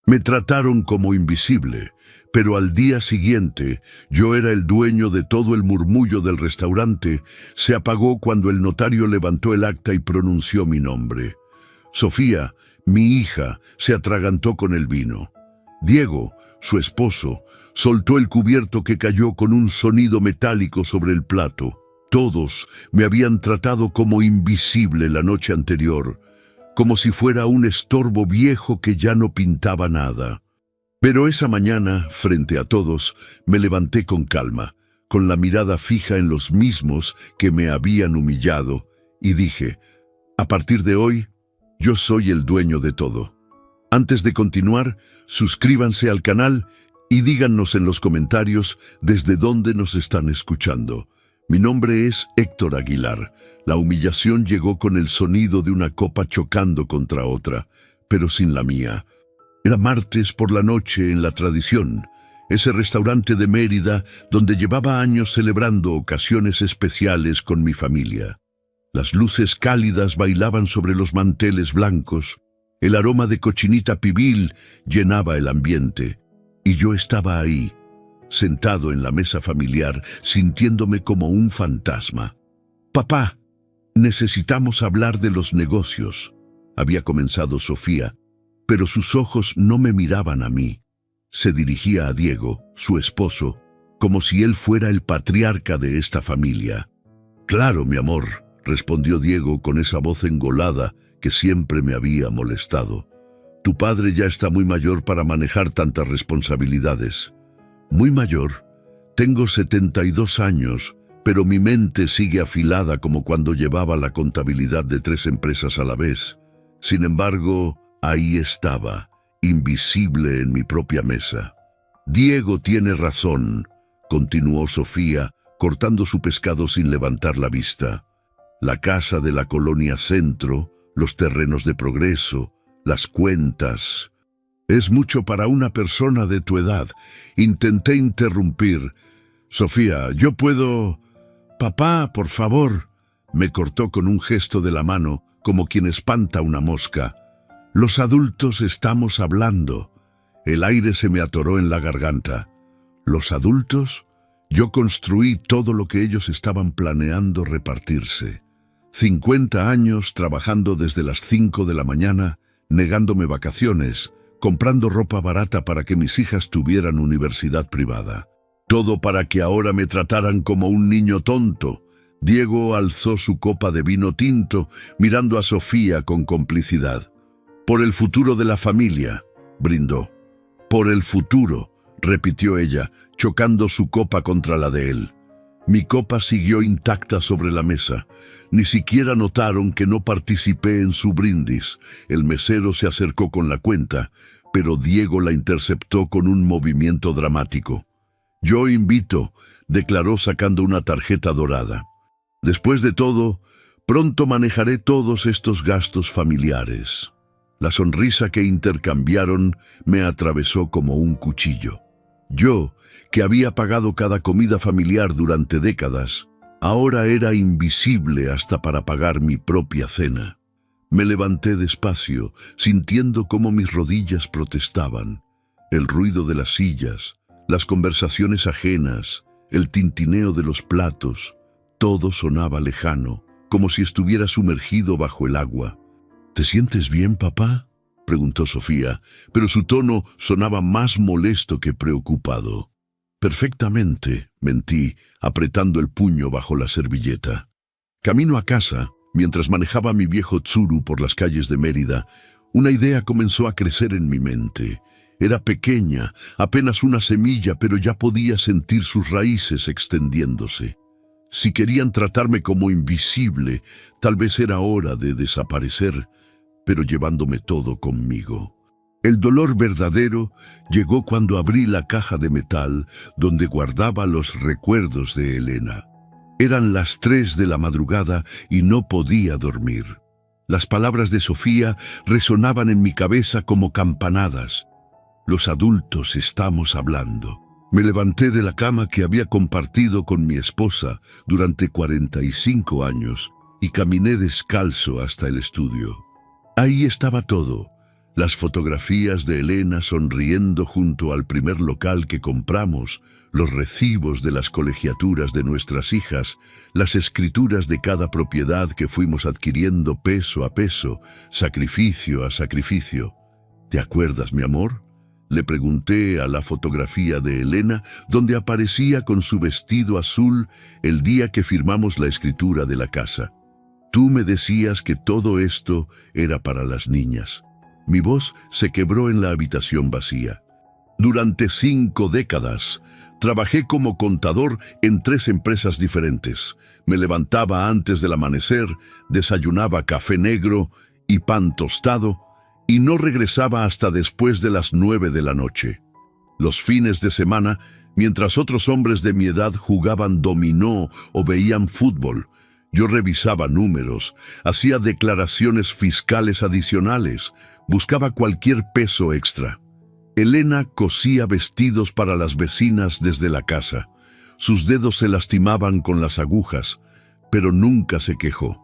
Me trataron como invisible, pero al día siguiente yo era el dueño de todo el murmullo del restaurante. Se apagó cuando el notario levantó el acta y pronunció mi nombre. Sofía, mi hija, se atragantó con el vino. Diego, su esposo, soltó el cubierto que cayó con un sonido metálico sobre el plato. Todos me habían tratado como invisible la noche anterior, como si fuera un estorbo viejo que ya no pintaba nada. Pero esa mañana, frente a todos, me levanté con calma, con la mirada fija en los mismos que me habían humillado, y dije, a partir de hoy, yo soy el dueño de todo. Antes de continuar, suscríbanse al canal y díganos en los comentarios desde dónde nos están escuchando. Mi nombre es Héctor Aguilar. La humillación llegó con el sonido de una copa chocando contra otra, pero sin la mía. Era martes por la noche en La Tradición, ese restaurante de Mérida donde llevaba años celebrando ocasiones especiales con mi familia. Las luces cálidas bailaban sobre los manteles blancos, el aroma de cochinita pibil llenaba el ambiente, y yo estaba ahí, sentado en la mesa familiar, sintiéndome como un fantasma. «Papá, necesitamos hablar de los negocios», había comenzado Sofía, pero sus ojos no me miraban a mí. Se dirigía a Diego, su esposo, como si él fuera el patriarca de esta familia. «Claro, mi amor», respondió Diego con esa voz engolada que siempre me había molestado. «Tu padre ya está muy mayor para manejar tantas responsabilidades». «Muy mayor. Tengo 72 años, pero mi mente sigue afilada como cuando llevaba la contabilidad de 3 empresas a la vez. Sin embargo, ahí estaba, invisible en mi propia mesa». «Diego tiene razón», continuó Sofía, cortando su pescado sin levantar la vista. «La casa de la Colonia Centro, los terrenos de Progreso, las cuentas. Es mucho para una persona de tu edad». Intenté interrumpir. «Sofía, yo puedo...» «Papá, por favor», me cortó con un gesto de la mano, como quien espanta una mosca. «Los adultos estamos hablando». El aire se me atoró en la garganta. ¿Los adultos? Yo construí todo lo que ellos estaban planeando repartirse. 50 años trabajando desde las 5 de la mañana, negándome vacaciones, comprando ropa barata para que mis hijas tuvieran universidad privada. Todo para que ahora me trataran como un niño tonto. Diego alzó su copa de vino tinto, mirando a Sofía con complicidad. «Por el futuro de la familia», brindó. «Por el futuro», repitió ella, chocando su copa contra la de él. Mi copa siguió intacta sobre la mesa. Ni siquiera notaron que no participé en su brindis. El mesero se acercó con la cuenta, pero Diego la interceptó con un movimiento dramático. «Yo invito», declaró sacando una tarjeta dorada. «Después de todo, pronto manejaré todos estos gastos familiares». La sonrisa que intercambiaron me atravesó como un cuchillo. Yo, que había pagado cada comida familiar durante décadas, ahora era invisible hasta para pagar mi propia cena. Me levanté despacio, sintiendo cómo mis rodillas protestaban. El ruido de las sillas, las conversaciones ajenas, el tintineo de los platos, todo sonaba lejano, como si estuviera sumergido bajo el agua. «¿Te sientes bien, papá?», preguntó Sofía, pero su tono sonaba más molesto que preocupado. «Perfectamente», mentí, apretando el puño bajo la servilleta. Camino a casa, mientras manejaba mi viejo Tsuru por las calles de Mérida, una idea comenzó a crecer en mi mente. Era pequeña, apenas una semilla, pero ya podía sentir sus raíces extendiéndose. Si querían tratarme como invisible, tal vez era hora de desaparecer, pero llevándome todo conmigo. El dolor verdadero llegó cuando abrí la caja de metal donde guardaba los recuerdos de Elena. Eran las 3 de la madrugada y no podía dormir. Las palabras de Sofía resonaban en mi cabeza como campanadas. «Los adultos estamos hablando». Me levanté de la cama que había compartido con mi esposa durante 45 años y caminé descalzo hasta el estudio. Ahí estaba todo: Las fotografías de Elena sonriendo junto al primer local que compramos, los recibos de las colegiaturas de nuestras hijas, las escrituras de cada propiedad que fuimos adquiriendo peso a peso, sacrificio a sacrificio. ¿Te acuerdas, mi amor?, le pregunté a la fotografía de Elena, donde aparecía con su vestido azul el día que firmamos la escritura de la casa. Tú me decías que todo esto era para las niñas. Mi voz se quebró en la habitación vacía. Durante 5 décadas, trabajé como contador en 3 empresas diferentes. Me levantaba antes del amanecer, desayunaba café negro y pan tostado, y no regresaba hasta después de las 9 de la noche. Los fines de semana, mientras otros hombres de mi edad jugaban dominó o veían fútbol, yo revisaba números, hacía declaraciones fiscales adicionales, buscaba cualquier peso extra. Elena cosía vestidos para las vecinas desde la casa. Sus dedos se lastimaban con las agujas, pero nunca se quejó.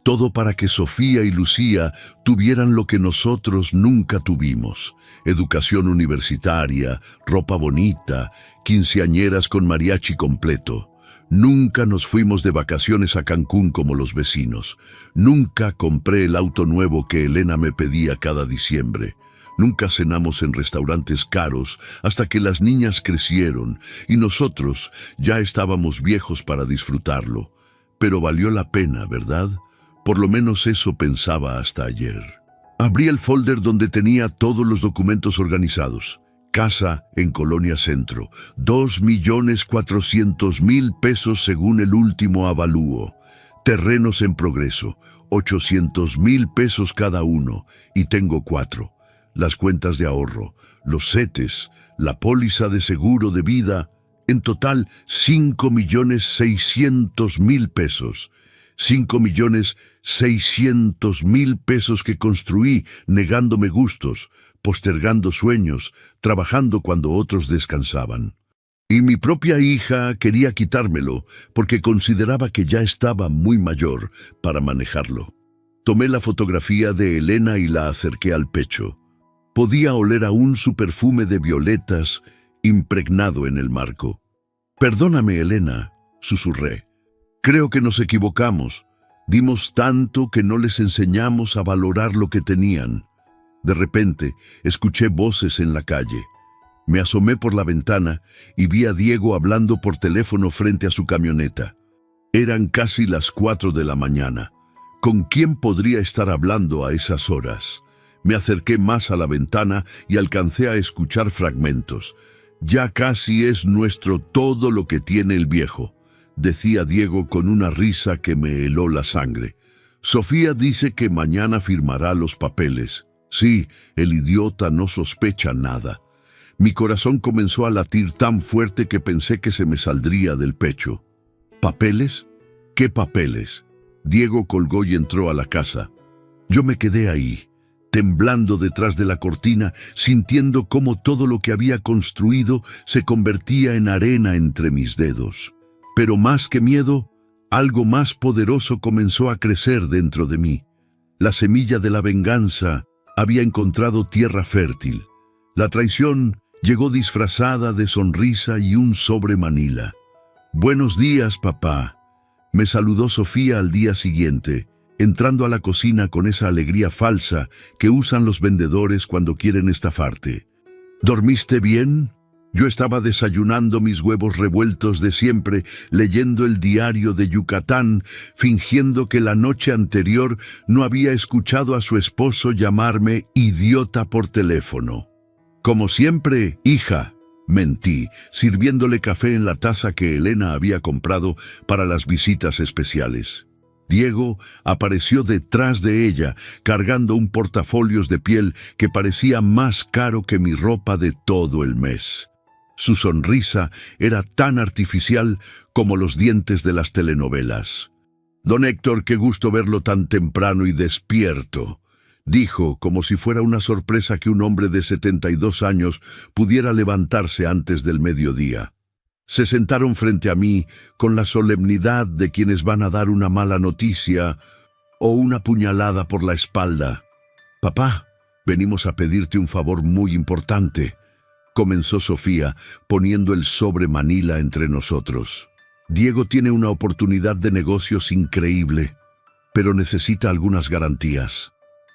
Todo para que Sofía y Lucía tuvieran lo que nosotros nunca tuvimos: educación universitaria, ropa bonita, quinceañeras con mariachi completo. Nunca nos fuimos de vacaciones a Cancún como los vecinos. Nunca compré el auto nuevo que Elena me pedía cada diciembre. Nunca cenamos en restaurantes caros hasta que las niñas crecieron y nosotros ya estábamos viejos para disfrutarlo. Pero valió la pena, ¿verdad? Por lo menos eso pensaba hasta ayer. Abrí el folder donde tenía todos los documentos organizados. Casa en Colonia Centro, 2.400.000 pesos según el último avalúo. Terrenos en progreso, 800.000 pesos cada uno, y tengo 4. Las cuentas de ahorro, los CETES, la póliza de seguro de vida, en total 5.600.000 pesos. 5.600.000 pesos que construí negándome gustos, postergando sueños, trabajando cuando otros descansaban. Y mi propia hija quería quitármelo porque consideraba que ya estaba muy mayor para manejarlo. Tomé la fotografía de Elena y la acerqué al pecho. Podía oler aún su perfume de violetas impregnado en el marco. «Perdóname, Elena», susurré. «Creo que nos equivocamos. Dimos tanto que no les enseñamos a valorar lo que tenían». De repente, escuché voces en la calle. Me asomé por la ventana y vi a Diego hablando por teléfono frente a su camioneta. Eran casi las 4 de la mañana. ¿Con quién podría estar hablando a esas horas? Me acerqué más a la ventana y alcancé a escuchar fragmentos. «Ya casi es nuestro todo lo que tiene el viejo», decía Diego con una risa que me heló la sangre. «Sofía dice que mañana firmará los papeles. Sí, el idiota no sospecha nada». Mi corazón comenzó a latir tan fuerte que pensé que se me saldría del pecho. ¿Papeles? ¿Qué papeles? Diego colgó y entró a la casa. Yo me quedé ahí, temblando detrás de la cortina, sintiendo cómo todo lo que había construido se convertía en arena entre mis dedos. Pero más que miedo, algo más poderoso comenzó a crecer dentro de mí. La semilla de la venganza había encontrado tierra fértil. La traición llegó disfrazada de sonrisa y un sobre Manila. «Buenos días, papá», me saludó Sofía al día siguiente, entrando a la cocina con esa alegría falsa que usan los vendedores cuando quieren estafarte. «¿Dormiste bien?» Yo estaba desayunando mis huevos revueltos de siempre, leyendo el diario de Yucatán, fingiendo que la noche anterior no había escuchado a su esposo llamarme idiota por teléfono. «Como siempre, hija», mentí, sirviéndole café en la taza que Elena había comprado para las visitas especiales. Diego apareció detrás de ella, cargando un portafolios de piel que parecía más caro que mi ropa de todo el mes. Su sonrisa era tan artificial como los dientes de las telenovelas. «Don Héctor, qué gusto verlo tan temprano y despierto», dijo, como si fuera una sorpresa que un hombre de 72 años pudiera levantarse antes del mediodía. Se sentaron frente a mí con la solemnidad de quienes van a dar una mala noticia o una puñalada por la espalda. «Papá», venimos a pedirte un favor muy importante, comenzó Sofía, poniendo el sobre Manila entre nosotros. Diego tiene una oportunidad de negocios increíble, pero necesita algunas garantías.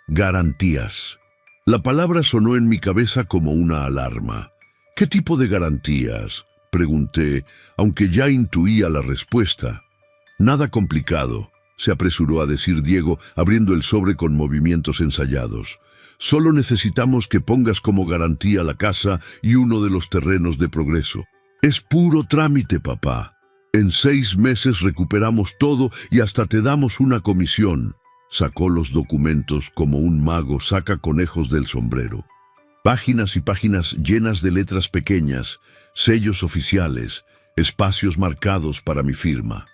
Garantías. La palabra sonó en mi cabeza como una alarma. ¿Qué tipo de garantías?, pregunté, aunque ya intuía la respuesta. Nada complicado, se apresuró a decir Diego, abriendo el sobre con movimientos ensayados. Solo necesitamos que pongas como garantía la casa y uno de los terrenos de Progreso. Es puro trámite, papá. En 6 meses recuperamos todo y hasta te damos una comisión. Sacó los documentos como un mago saca conejos del sombrero. Páginas y páginas llenas de letras pequeñas, sellos oficiales, espacios marcados para mi firma.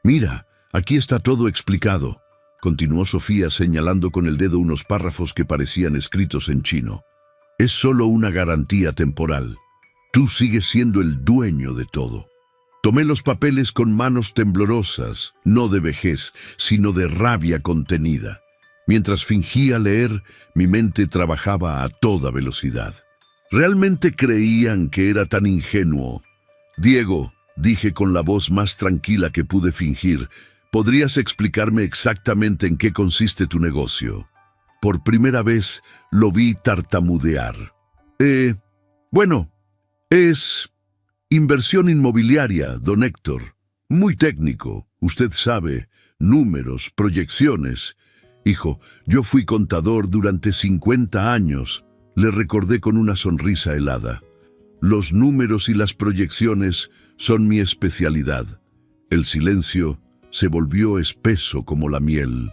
Mira, aquí está todo explicado, continuó Sofía señalando con el dedo unos párrafos que parecían escritos en chino. Es solo una garantía temporal. Tú sigues siendo el dueño de todo. Tomé los papeles con manos temblorosas, no de vejez, sino de rabia contenida. Mientras fingía leer, mi mente trabajaba a toda velocidad. ¿Realmente creían que era tan ingenuo? Diego, dije con la voz más tranquila que pude fingir, ¿podrías explicarme exactamente en qué consiste tu negocio? Por primera vez lo vi tartamudear. Bueno, es inversión inmobiliaria, don Héctor. Muy técnico, usted sabe, números, proyecciones. Hijo, yo fui contador durante 50 años, le recordé con una sonrisa helada. Los números y las proyecciones son mi especialidad. El silencio se volvió espeso como la miel.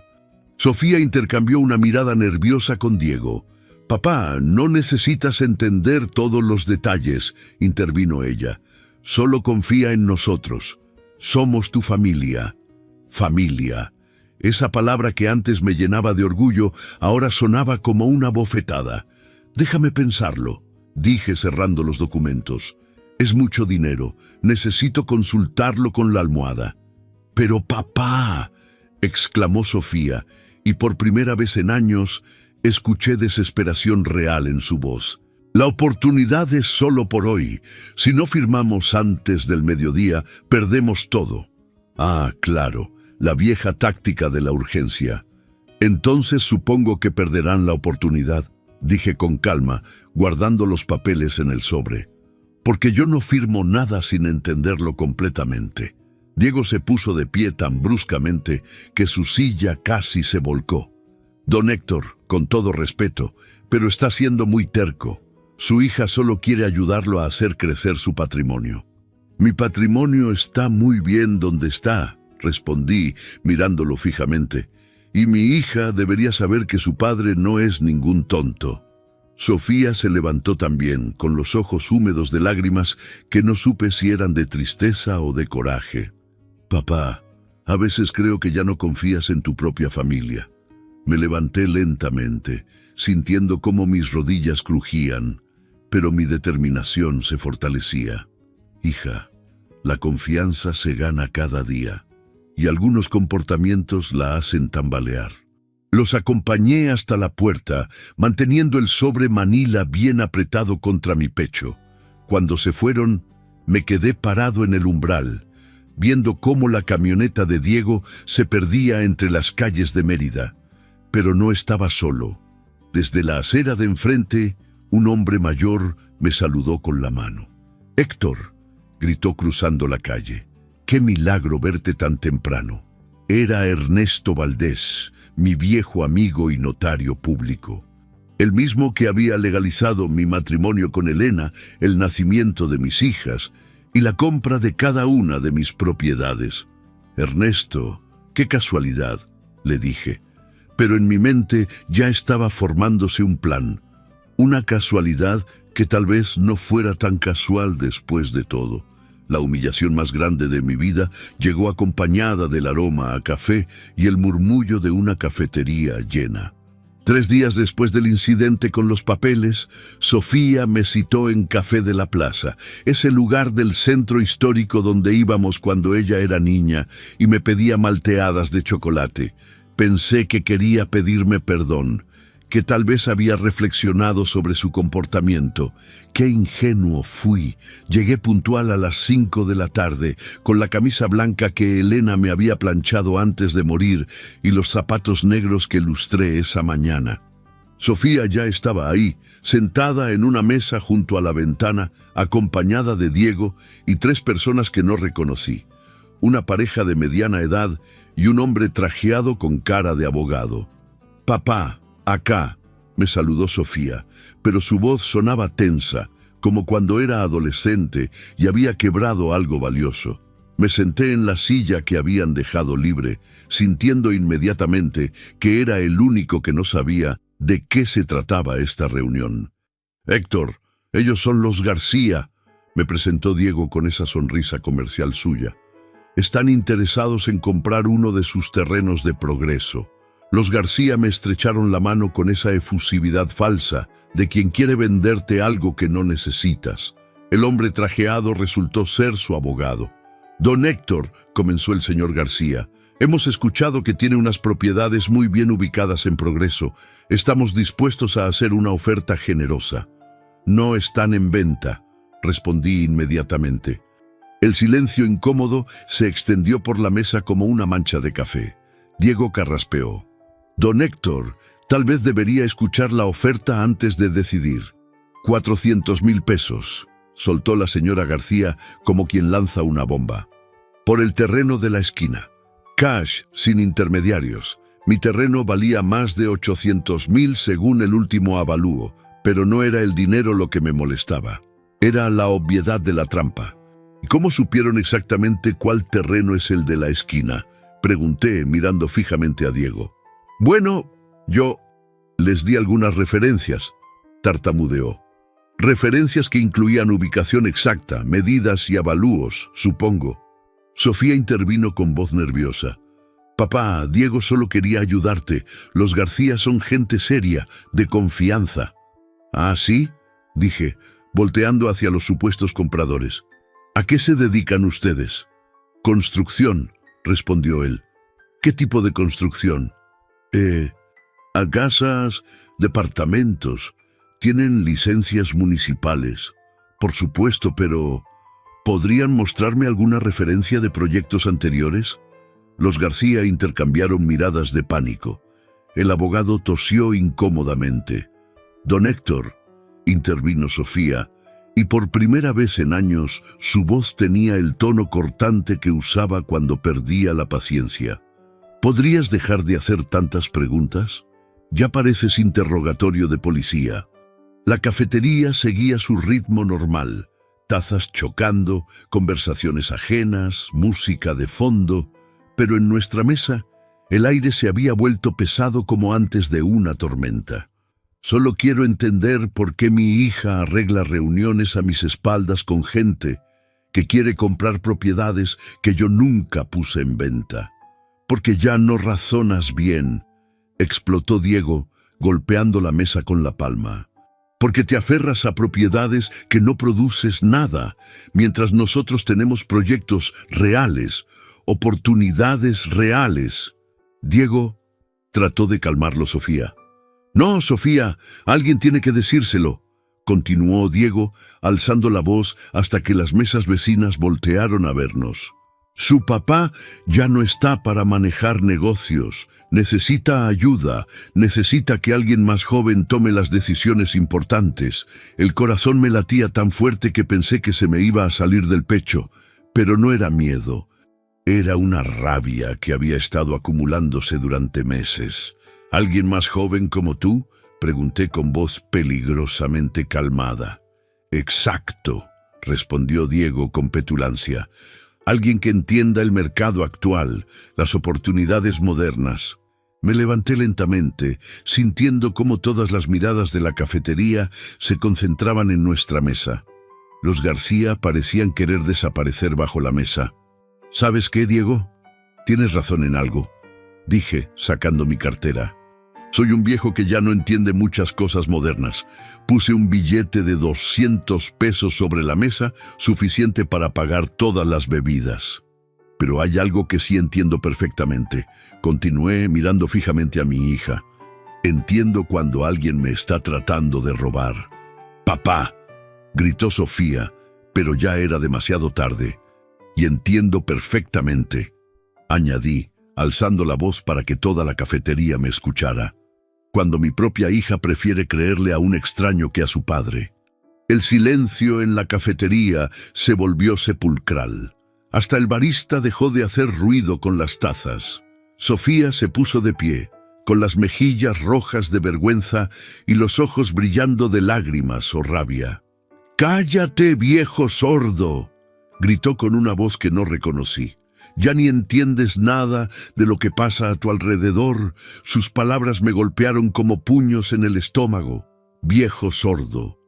Sofía intercambió una mirada nerviosa con Diego. Papá, no necesitas entender todos los detalles, intervino ella. Solo confía en nosotros. Somos tu familia. Familia. Esa palabra que antes me llenaba de orgullo, ahora sonaba como una bofetada. Déjame pensarlo, dije cerrando los documentos. Es mucho dinero, necesito consultarlo con la almohada. Pero papá, exclamó Sofía, y por primera vez en años escuché desesperación real en su voz. La oportunidad es solo por hoy. Si no firmamos antes del mediodía, perdemos todo. Ah, claro. La vieja táctica de la urgencia. Entonces supongo que perderán la oportunidad, dije con calma, guardando los papeles en el sobre. Porque yo no firmo nada sin entenderlo completamente. Diego se puso de pie tan bruscamente que su silla casi se volcó. Don Héctor, con todo respeto, pero está siendo muy terco. Su hija solo quiere ayudarlo a hacer crecer su patrimonio. Mi patrimonio está muy bien donde está, respondí, mirándolo fijamente, y mi hija debería saber que su padre no es ningún tonto. Sofía se levantó también, con los ojos húmedos de lágrimas que no supe si eran de tristeza o de coraje. Papá, a veces creo que ya no confías en tu propia familia. Me levanté lentamente, sintiendo cómo mis rodillas crujían, pero mi determinación se fortalecía. Hija, la confianza se gana cada día. Y algunos comportamientos la hacen tambalear. Los acompañé hasta la puerta, manteniendo el sobre Manila bien apretado contra mi pecho. Cuando se fueron, me quedé parado en el umbral, viendo cómo la camioneta de Diego se perdía entre las calles de Mérida. Pero no estaba solo. Desde la acera de enfrente, un hombre mayor me saludó con la mano. «Héctor», gritó cruzando la calle. ¡Qué milagro verte tan temprano! Era Ernesto Valdés, mi viejo amigo y notario público. El mismo que había legalizado mi matrimonio con Elena, el nacimiento de mis hijas y la compra de cada una de mis propiedades. Ernesto, qué casualidad, le dije. Pero en mi mente ya estaba formándose un plan. Una casualidad que tal vez no fuera tan casual después de todo. La humillación más grande de mi vida llegó acompañada del aroma a café y el murmullo de una cafetería llena. 3 días después del incidente con los papeles, Sofía me citó en Café de la Plaza, ese lugar del centro histórico donde íbamos cuando ella era niña, y me pedía malteadas de chocolate. Pensé que quería pedirme perdón, que tal vez había reflexionado sobre su comportamiento. ¡Qué ingenuo fui! Llegué puntual a las 5 de la tarde, con la camisa blanca que Elena me había planchado antes de morir y los zapatos negros que lustré esa mañana. Sofía ya estaba ahí, sentada en una mesa junto a la ventana, acompañada de Diego y 3 personas que no reconocí. Una pareja de mediana edad y un hombre trajeado con cara de abogado. «Papá, acá», me saludó Sofía, pero su voz sonaba tensa, como cuando era adolescente y había quebrado algo valioso. Me senté en la silla que habían dejado libre, sintiendo inmediatamente que era el único que no sabía de qué se trataba esta reunión. «Héctor, ellos son los García», me presentó Diego con esa sonrisa comercial suya. «Están interesados en comprar uno de sus terrenos de Progreso». Los García me estrecharon la mano con esa efusividad falsa de quien quiere venderte algo que no necesitas. El hombre trajeado resultó ser su abogado. «Don Héctor», comenzó el señor García, «hemos escuchado que tiene unas propiedades muy bien ubicadas en Progreso. Estamos dispuestos a hacer una oferta generosa». «No están en venta», respondí inmediatamente. El silencio incómodo se extendió por la mesa como una mancha de café. Diego carraspeó. «Don Héctor, tal vez debería escuchar la oferta antes de decidir». 400,000 pesos, soltó la señora García como quien lanza una bomba. «Por el terreno de la esquina. Cash, sin intermediarios. Mi terreno valía más de 800,000 según el último avalúo, pero no era el dinero lo que me molestaba. Era la obviedad de la trampa». «¿Y cómo supieron exactamente cuál terreno es el de la esquina?», pregunté mirando fijamente a Diego. «Bueno, yo les di algunas referencias», tartamudeó. «Referencias que incluían ubicación exacta, medidas y avalúos, supongo». Sofía intervino con voz nerviosa. «Papá, Diego solo quería ayudarte. Los García son gente seria, de confianza». «¿Ah, sí?», dije, volteando hacia los supuestos compradores. «¿A qué se dedican ustedes?» «Construcción», respondió él. «¿Qué tipo de construcción?» A casas, departamentos. Tienen licencias municipales». «Por supuesto, pero ¿podrían mostrarme alguna referencia de proyectos anteriores?» Los García intercambiaron miradas de pánico. El abogado tosió incómodamente. «Don Héctor», intervino Sofía, y por primera vez en años su voz tenía el tono cortante que usaba cuando perdía la paciencia. «¿Podrías dejar de hacer tantas preguntas? Ya pareces interrogatorio de policía». La cafetería seguía su ritmo normal, tazas chocando, conversaciones ajenas, música de fondo, pero en nuestra mesa el aire se había vuelto pesado como antes de una tormenta. «Solo quiero entender por qué mi hija arregla reuniones a mis espaldas con gente que quiere comprar propiedades que yo nunca puse en venta». «Porque ya no razonas bien», explotó Diego, golpeando la mesa con la palma. «Porque te aferras a propiedades que no produces nada, mientras nosotros tenemos proyectos reales, oportunidades reales». Diego trató de calmarlo Sofía. «No, Sofía, alguien tiene que decírselo», continuó Diego, alzando la voz hasta que las mesas vecinas voltearon a vernos. «Su papá ya no está para manejar negocios. Necesita ayuda, necesita que alguien más joven tome las decisiones importantes. El corazón me latía tan fuerte que pensé que se me iba a salir del pecho, pero no era miedo. Era una rabia que había estado acumulándose durante meses. «¿Alguien más joven como tú?», pregunté con voz peligrosamente calmada. «Exacto», respondió Diego con petulancia. «Alguien que entienda el mercado actual, las oportunidades modernas». Me levanté lentamente, sintiendo cómo todas las miradas de la cafetería se concentraban en nuestra mesa. Los García parecían querer desaparecer bajo la mesa. «¿Sabes qué, Diego? Tienes razón en algo», dije, sacando mi cartera. «Soy un viejo que ya no entiende muchas cosas modernas. Puse un billete de 200 pesos sobre la mesa, suficiente para pagar todas las bebidas. Pero hay algo que sí entiendo perfectamente», continué mirando fijamente a mi hija. Entiendo cuando alguien me está tratando de robar. «Papá», gritó Sofía, pero ya era demasiado tarde. «Y entiendo perfectamente», añadí, alzando la voz para que toda la cafetería me escuchara. «Cuando mi propia hija prefiere creerle a un extraño que a su padre». El silencio en la cafetería se volvió sepulcral. Hasta el barista dejó de hacer ruido con las tazas. Sofía se puso de pie, con las mejillas rojas de vergüenza y los ojos brillando de lágrimas o rabia. «¡Cállate, viejo sordo!», gritó con una voz que no reconocí. «Ya ni entiendes nada de lo que pasa a tu alrededor». Sus palabras me golpearon como puños en el estómago. «Viejo sordo».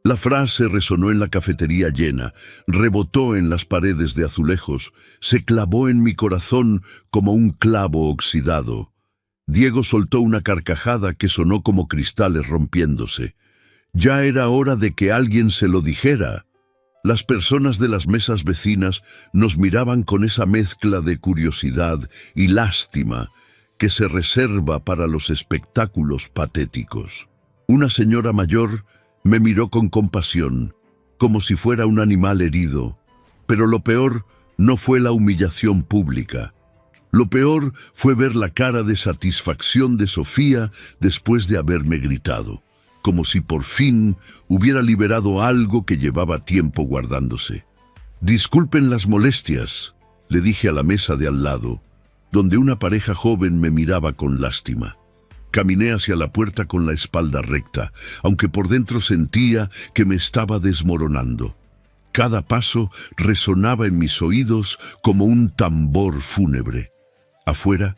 La frase resonó en la cafetería llena, rebotó en las paredes de azulejos, se clavó en mi corazón como un clavo oxidado. Diego soltó una carcajada que sonó como cristales rompiéndose. Ya era hora de que alguien se lo dijera. Las personas de las mesas vecinas nos miraban con esa mezcla de curiosidad y lástima que se reserva para los espectáculos patéticos. Una señora mayor me miró con compasión, como si fuera un animal herido, pero lo peor no fue la humillación pública. Lo peor fue ver la cara de satisfacción de Sofía después de haberme gritado, como si por fin hubiera liberado algo que llevaba tiempo guardándose. «Disculpen las molestias», le dije a la mesa de al lado, donde una pareja joven me miraba con lástima. Caminé hacia la puerta con la espalda recta, aunque por dentro sentía que me estaba desmoronando. Cada paso resonaba en mis oídos como un tambor fúnebre. Afuera,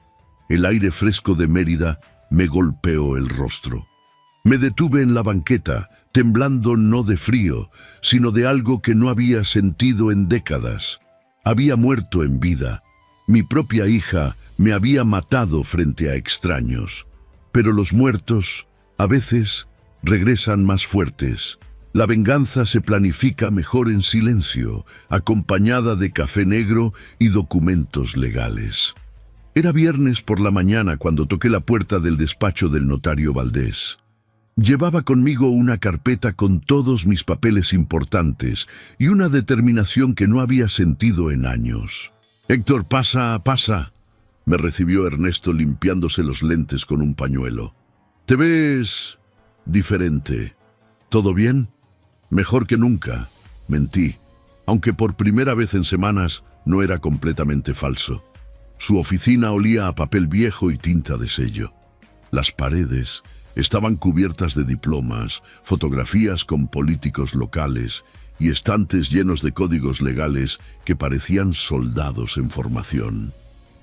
el aire fresco de Mérida me golpeó el rostro. Me detuve en la banqueta, temblando no de frío, sino de algo que no había sentido en décadas. Había muerto en vida. Mi propia hija me había matado frente a extraños. Pero los muertos, a veces, regresan más fuertes. La venganza se planifica mejor en silencio, acompañada de café negro y documentos legales. Era viernes por la mañana cuando toqué la puerta del despacho del notario Valdés. Llevaba conmigo una carpeta con todos mis papeles importantes y una determinación que no había sentido en años. «Héctor, pasa, pasa», me recibió Ernesto limpiándose los lentes con un pañuelo. «Te ves diferente. ¿Todo bien?» «Mejor que nunca», mentí, aunque por primera vez en semanas no era completamente falso. Su oficina olía a papel viejo y tinta de sello. Las paredes estaban cubiertas de diplomas, fotografías con políticos locales y estantes llenos de códigos legales que parecían soldados en formación.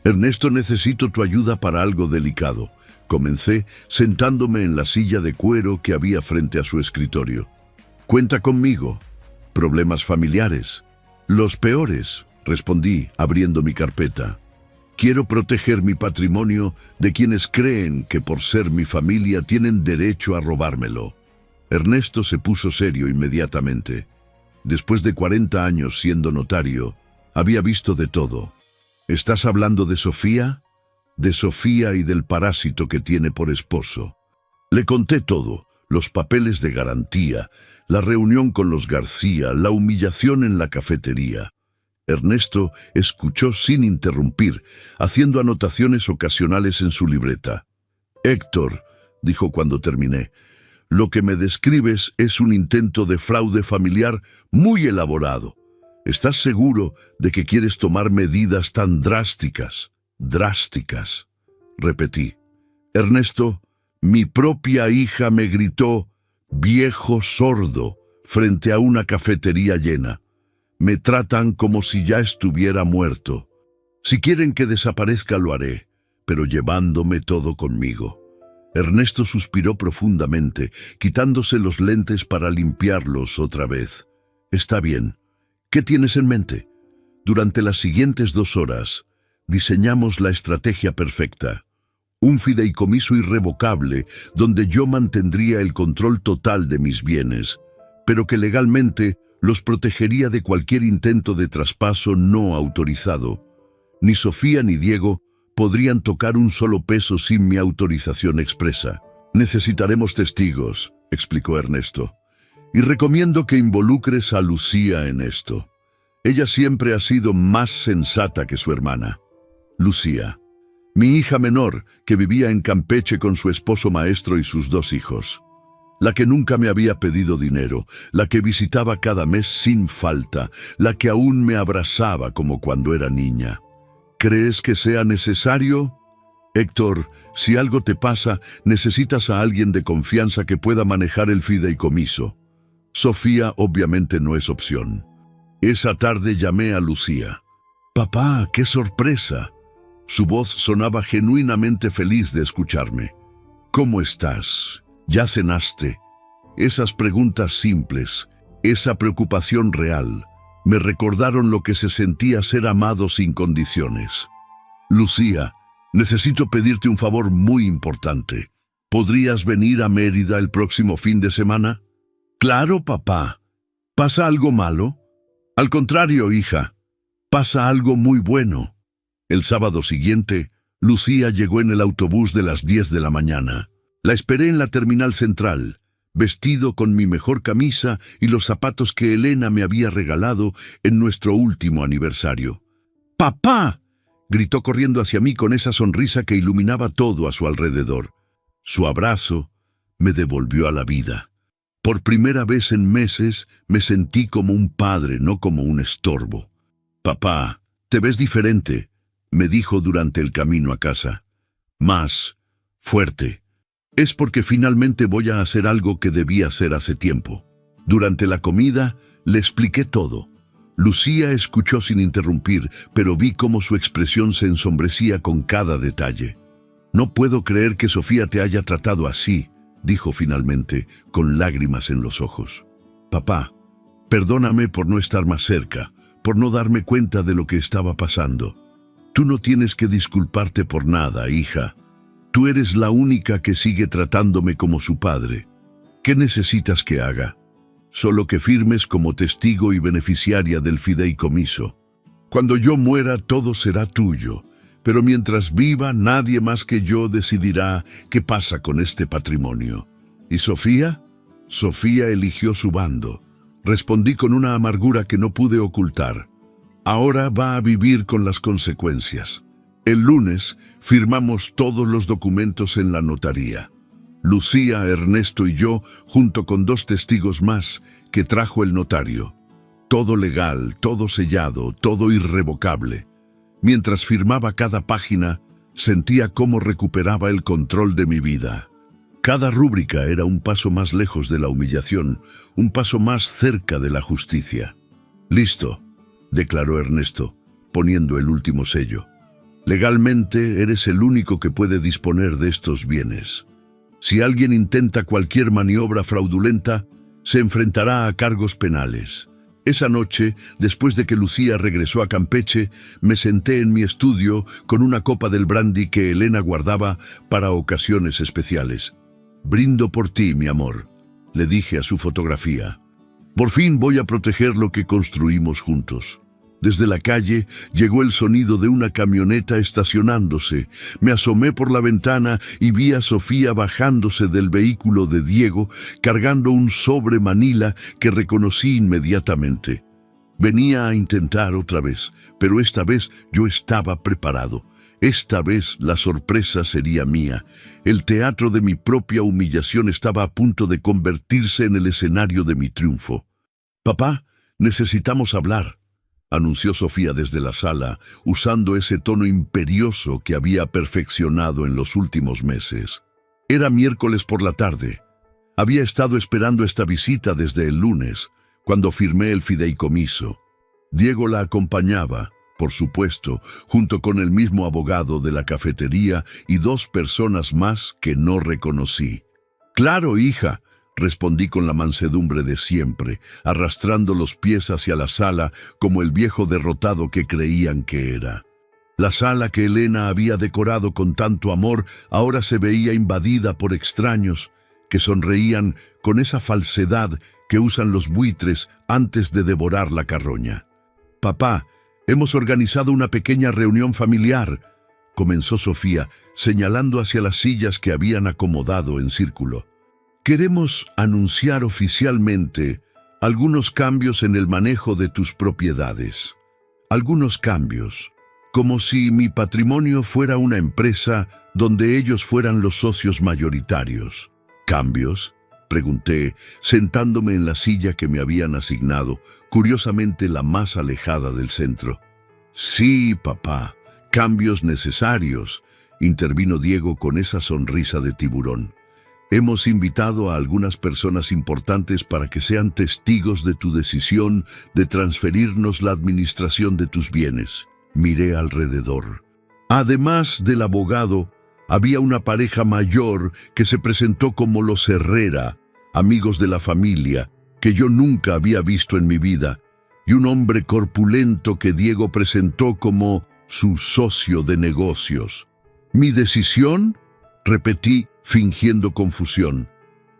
«Ernesto, necesito tu ayuda para algo delicado», comencé sentándome en la silla de cuero que había frente a su escritorio. «Cuenta conmigo». «¿Problemas familiares?» «Los peores», respondí, abriendo mi carpeta. «Quiero proteger mi patrimonio de quienes creen que por ser mi familia tienen derecho a robármelo». Ernesto se puso serio inmediatamente. Después de 40 años siendo notario, había visto de todo. «¿Estás hablando de Sofía?» «De Sofía y del parásito que tiene por esposo». Le conté todo, los papeles de garantía, la reunión con los García, la humillación en la cafetería. Ernesto escuchó sin interrumpir, haciendo anotaciones ocasionales en su libreta. «Héctor», dijo cuando terminé, «lo que me describes es un intento de fraude familiar muy elaborado. ¿Estás seguro de que quieres tomar medidas tan drásticas?» «Drásticas», repetí. «Ernesto, mi propia hija me gritó, viejo sordo, frente a una cafetería llena. Me tratan como si ya estuviera muerto. Si quieren que desaparezca lo haré, pero llevándome todo conmigo». Ernesto suspiró profundamente, quitándose los lentes para limpiarlos otra vez. «Está bien. ¿Qué tienes en mente?» Durante las siguientes 2 horas, diseñamos la estrategia perfecta. Un fideicomiso irrevocable donde yo mantendría el control total de mis bienes, pero que legalmente los protegería de cualquier intento de traspaso no autorizado. Ni Sofía ni Diego podrían tocar un solo peso sin mi autorización expresa. Necesitaremos testigos, explicó Ernesto. Y recomiendo que involucres a Lucía en esto. Ella siempre ha sido más sensata que su hermana. Lucía, mi hija menor, que vivía en Campeche con su esposo maestro y sus 2 hijos. La que nunca me había pedido dinero, la que visitaba cada mes sin falta, la que aún me abrazaba como cuando era niña. ¿Crees que sea necesario? Héctor, si algo te pasa, necesitas a alguien de confianza que pueda manejar el fideicomiso. Sofía obviamente no es opción. Esa tarde llamé a Lucía. «Papá, qué sorpresa». Su voz sonaba genuinamente feliz de escucharme. «¿Cómo estás? ¿Ya cenaste?» Esas preguntas simples, esa preocupación real, me recordaron lo que se sentía ser amado sin condiciones. «Lucía, necesito pedirte un favor muy importante. ¿Podrías venir a Mérida el próximo fin de semana?» «Claro, papá. ¿Pasa algo malo?» «Al contrario, hija. Pasa algo muy bueno». El sábado siguiente, Lucía llegó en el autobús de las 10 de la mañana. La esperé en la terminal central, vestido con mi mejor camisa y los zapatos que Elena me había regalado en nuestro último aniversario. «¡Papá!», gritó corriendo hacia mí con esa sonrisa que iluminaba todo a su alrededor. Su abrazo me devolvió a la vida. Por primera vez en meses me sentí como un padre, no como un estorbo. «Papá, te ves diferente», me dijo durante el camino a casa. «Más fuerte. Es porque finalmente voy a hacer algo que debía hacer hace tiempo». Durante la comida le expliqué todo. Lucía escuchó sin interrumpir, pero vi cómo su expresión se ensombrecía con cada detalle. «No puedo creer que Sofía te haya tratado así», dijo finalmente, con lágrimas en los ojos. «Papá, perdóname por no estar más cerca, por no darme cuenta de lo que estaba pasando. Tú no tienes que disculparte por nada, hija. Tú eres la única que sigue tratándome como su padre. ¿Qué necesitas que haga? Solo que firmes como testigo y beneficiaria del fideicomiso. Cuando yo muera, todo será tuyo. Pero mientras viva, nadie más que yo decidirá qué pasa con este patrimonio». ¿Y Sofía? Sofía eligió su bando. Respondí con una amargura que no pude ocultar. Ahora va a vivir con las consecuencias. El lunes firmamos todos los documentos en la notaría. Lucía, Ernesto y yo, junto con 2 testigos más que trajo el notario. Todo legal, todo sellado, todo irrevocable. Mientras firmaba cada página, sentía cómo recuperaba el control de mi vida. Cada rúbrica era un paso más lejos de la humillación, un paso más cerca de la justicia. «Listo», declaró Ernesto, poniendo el último sello. «Legalmente eres el único que puede disponer de estos bienes. Si alguien intenta cualquier maniobra fraudulenta, se enfrentará a cargos penales». Esa noche, después de que Lucía regresó a Campeche, me senté en mi estudio con una copa del brandy que Elena guardaba para ocasiones especiales. «Brindo por ti, mi amor», le dije a su fotografía. «Por fin voy a proteger lo que construimos juntos». Desde la calle llegó el sonido de una camioneta estacionándose. Me asomé por la ventana y vi a Sofía bajándose del vehículo de Diego, cargando un sobre Manila que reconocí inmediatamente. Venía a intentar otra vez, pero esta vez yo estaba preparado. Esta vez la sorpresa sería mía. El teatro de mi propia humillación estaba a punto de convertirse en el escenario de mi triunfo. «Papá, necesitamos hablar», anunció Sofía desde la sala, usando ese tono imperioso que había perfeccionado en los últimos meses. Era miércoles por la tarde. Había estado esperando esta visita desde el lunes, cuando firmé el fideicomiso. Diego la acompañaba, por supuesto, junto con el mismo abogado de la cafetería y 2 personas más que no reconocí. «Claro, hija», respondí con la mansedumbre de siempre, arrastrando los pies hacia la sala como el viejo derrotado que creían que era. La sala que Elena había decorado con tanto amor ahora se veía invadida por extraños que sonreían con esa falsedad que usan los buitres antes de devorar la carroña. «Papá, hemos organizado una pequeña reunión familiar. comenzó Sofía, señalando hacia las sillas que habían acomodado en círculo. Queremos anunciar oficialmente algunos cambios en el manejo de tus propiedades. Algunos cambios, como si mi patrimonio fuera una empresa donde ellos fueran los socios mayoritarios. ¿Cambios?, pregunté, sentándome en la silla que me habían asignado, curiosamente la más alejada del centro. Sí, papá, cambios necesarios, intervino Diego con esa sonrisa de tiburón. Hemos invitado a algunas personas importantes para que sean testigos de tu decisión de transferirnos la administración de tus bienes. Miré alrededor. Además del abogado, había una pareja mayor que se presentó como los Herrera, amigos de la familia, que yo nunca había visto en mi vida, y un hombre corpulento que Diego presentó como su socio de negocios. ¿Mi decisión?, repetí, fingiendo confusión.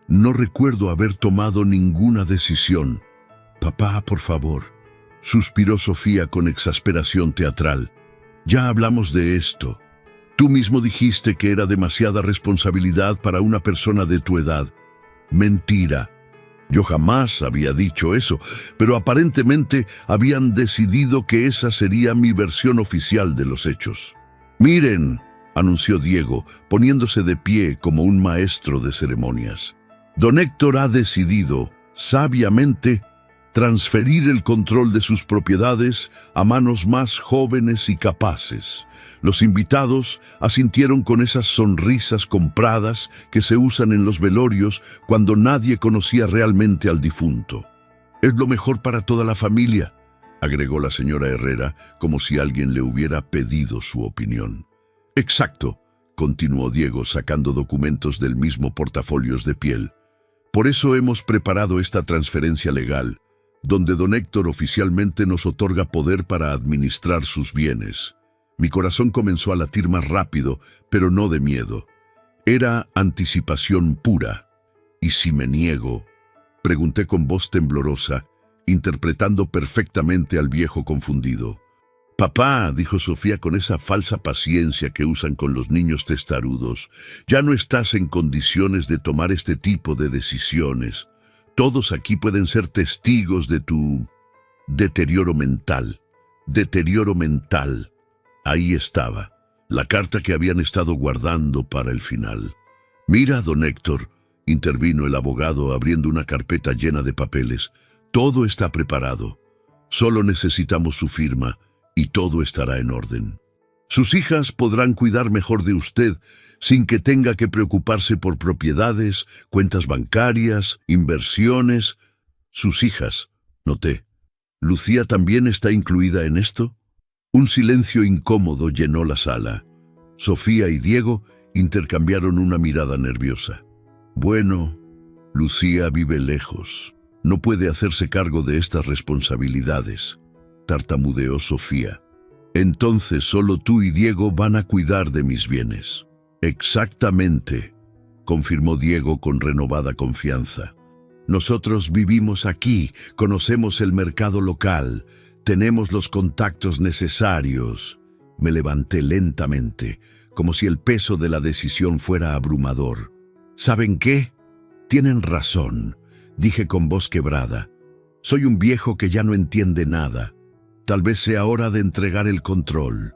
No recuerdo haber tomado ninguna decisión. Papá, por favor, suspiró Sofía con exasperación teatral. Ya hablamos de esto. Tú mismo dijiste que era demasiada responsabilidad para una persona de tu edad. Mentira. Yo jamás había dicho eso, pero aparentemente habían decidido que esa sería mi versión oficial de los hechos. Miren, anunció Diego, poniéndose de pie como un maestro de ceremonias. Don Héctor ha decidido, sabiamente, transferir el control de sus propiedades a manos más jóvenes y capaces. Los invitados asintieron con esas sonrisas compradas que se usan en los velorios cuando nadie conocía realmente al difunto. «Es lo mejor para toda la familia», agregó la señora Herrera, como si alguien le hubiera pedido su opinión. «Exacto», continuó Diego, sacando documentos del mismo portafolios de piel. «Por eso hemos preparado esta transferencia legal, donde don Héctor oficialmente nos otorga poder para administrar sus bienes». Mi corazón comenzó a latir más rápido, pero no de miedo. Era anticipación pura. ¿Y si me niego?, pregunté con voz temblorosa, interpretando perfectamente al viejo confundido. «Papá», dijo Sofía con esa falsa paciencia que usan con los niños testarudos, «ya no estás en condiciones de tomar este tipo de decisiones. Todos aquí pueden ser testigos de tu deterioro mental. Deterioro mental». Ahí estaba, la carta que habían estado guardando para el final. «Mira, don Héctor», intervino el abogado abriendo una carpeta llena de papeles, «todo está preparado. Solo necesitamos su firma y todo estará en orden. Sus hijas podrán cuidar mejor de usted sin que tenga que preocuparse por propiedades, cuentas bancarias, inversiones». «Sus hijas», noté. «¿Lucía también está incluida en esto?» Un silencio incómodo llenó la sala. Sofía y Diego intercambiaron una mirada nerviosa. «Bueno, Lucía vive lejos. No puede hacerse cargo de estas responsabilidades», tartamudeó Sofía. «Entonces solo tú y Diego van a cuidar de mis bienes». «Exactamente», confirmó Diego con renovada confianza. «Nosotros vivimos aquí, conocemos el mercado local, tenemos los contactos necesarios». Me levanté lentamente, como si el peso de la decisión fuera abrumador. «¿Saben qué? Tienen razón», dije con voz quebrada. «Soy un viejo que ya no entiende nada. Tal vez sea hora de entregar el control».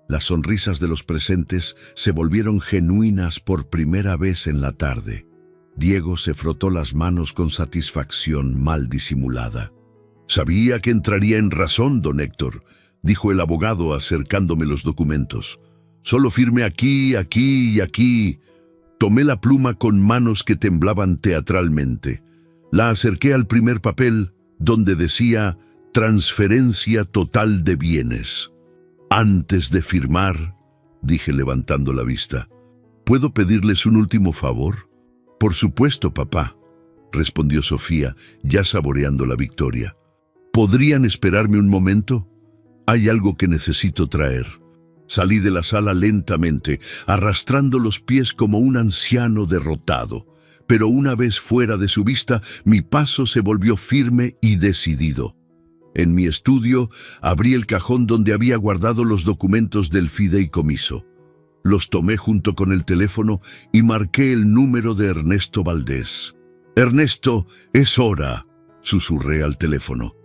Las sonrisas de los presentes se volvieron genuinas por primera vez en la tarde. Diego se frotó las manos con satisfacción mal disimulada. «Sabía que entraría en razón, don Héctor», dijo el abogado acercándome los documentos. «Solo firme aquí, aquí y aquí». Tomé la pluma con manos que temblaban teatralmente. La acerqué al primer papel, donde decía «Transferencia total de bienes». «Antes de firmar», dije levantando la vista, «¿puedo pedirles un último favor?» «Por supuesto, papá», respondió Sofía, ya saboreando la victoria. «¿Podrían esperarme un momento? Hay algo que necesito traer». Salí de la sala lentamente, arrastrando los pies como un anciano derrotado. Pero una vez fuera de su vista, mi paso se volvió firme y decidido. En mi estudio, abrí el cajón donde había guardado los documentos del fideicomiso. Los tomé junto con el teléfono y marqué el número de Ernesto Valdés. «Ernesto, es hora», susurré al teléfono.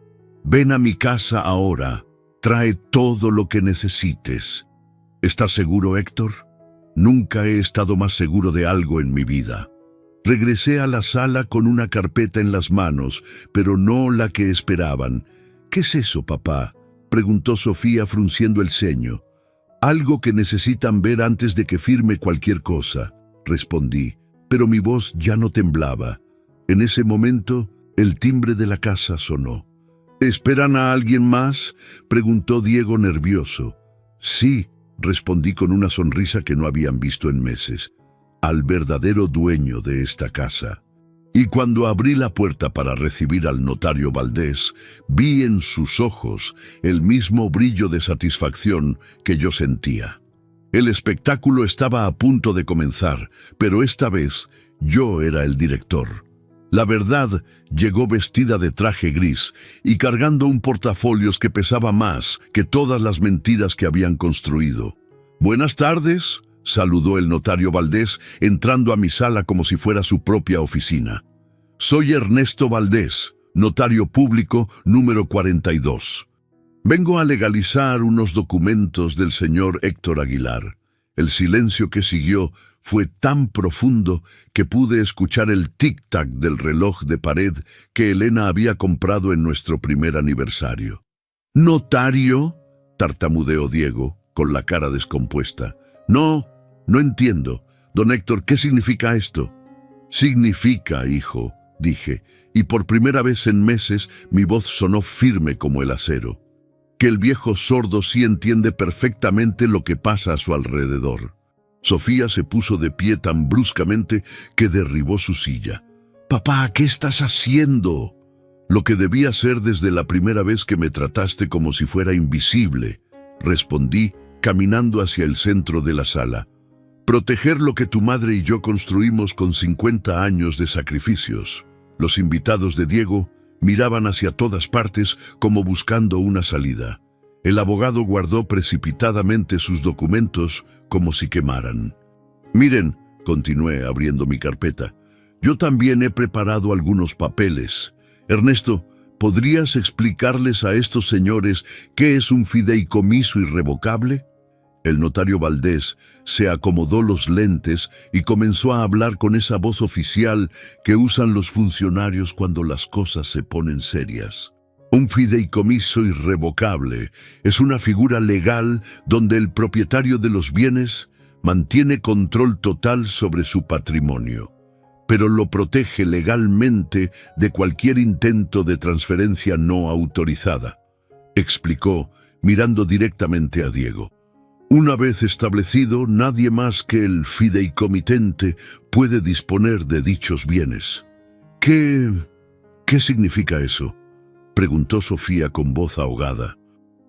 «Ven a mi casa ahora. Trae todo lo que necesites». «¿Estás seguro, Héctor?» Nunca he estado más seguro de algo en mi vida. Regresé a la sala con una carpeta en las manos, pero no la que esperaban. «¿Qué es eso, papá?», preguntó Sofía frunciendo el ceño. «Algo que necesitan ver antes de que firme cualquier cosa», respondí, pero mi voz ya no temblaba. En ese momento, el timbre de la casa sonó. «¿Esperan a alguien más?», preguntó Diego nervioso. «Sí», respondí con una sonrisa que no habían visto en meses. «Al verdadero dueño de esta casa». Y cuando abrí la puerta para recibir al notario Valdés, vi en sus ojos el mismo brillo de satisfacción que yo sentía. El espectáculo estaba a punto de comenzar, pero esta vez yo era el director. La verdad llegó vestida de traje gris y cargando un portafolios que pesaba más que todas las mentiras que habían construido. «Buenas tardes», saludó el notario Valdés, entrando a mi sala como si fuera su propia oficina. «Soy Ernesto Valdés, notario público número 42. Vengo a legalizar unos documentos del señor Héctor Aguilar». El silencio que siguió fue tan profundo que pude escuchar el tic-tac del reloj de pared que Elena había comprado en nuestro primer aniversario. «¿Notario?», tartamudeó Diego, con la cara descompuesta. «No entiendo. Don Héctor, ¿qué significa esto?» «Significa, hijo», dije, y por primera vez en meses mi voz sonó firme como el acero, que el viejo sordo sí entiende perfectamente lo que pasa a su alrededor. Sofía se puso de pie tan bruscamente que derribó su silla. «Papá, ¿qué estás haciendo?». «Lo que debí hacer desde la primera vez que me trataste como si fuera invisible», respondí, caminando hacia el centro de la sala. «Proteger lo que tu madre y yo construimos con 50 años de sacrificios». Los invitados de Diego miraban hacia todas partes como buscando una salida. El abogado guardó precipitadamente sus documentos como si quemaran. «Miren», continué abriendo mi carpeta, «yo también he preparado algunos papeles. Ernesto, ¿podrías explicarles a estos señores qué es un fideicomiso irrevocable?». El notario Valdés se acomodó los lentes y comenzó a hablar con esa voz oficial que usan los funcionarios cuando las cosas se ponen serias. Un fideicomiso irrevocable es una figura legal donde el propietario de los bienes mantiene control total sobre su patrimonio, pero lo protege legalmente de cualquier intento de transferencia no autorizada, explicó, mirando directamente a Diego. Una vez establecido, nadie más que el fideicomitente puede disponer de dichos bienes. ¿Qué significa eso?, preguntó Sofía con voz ahogada.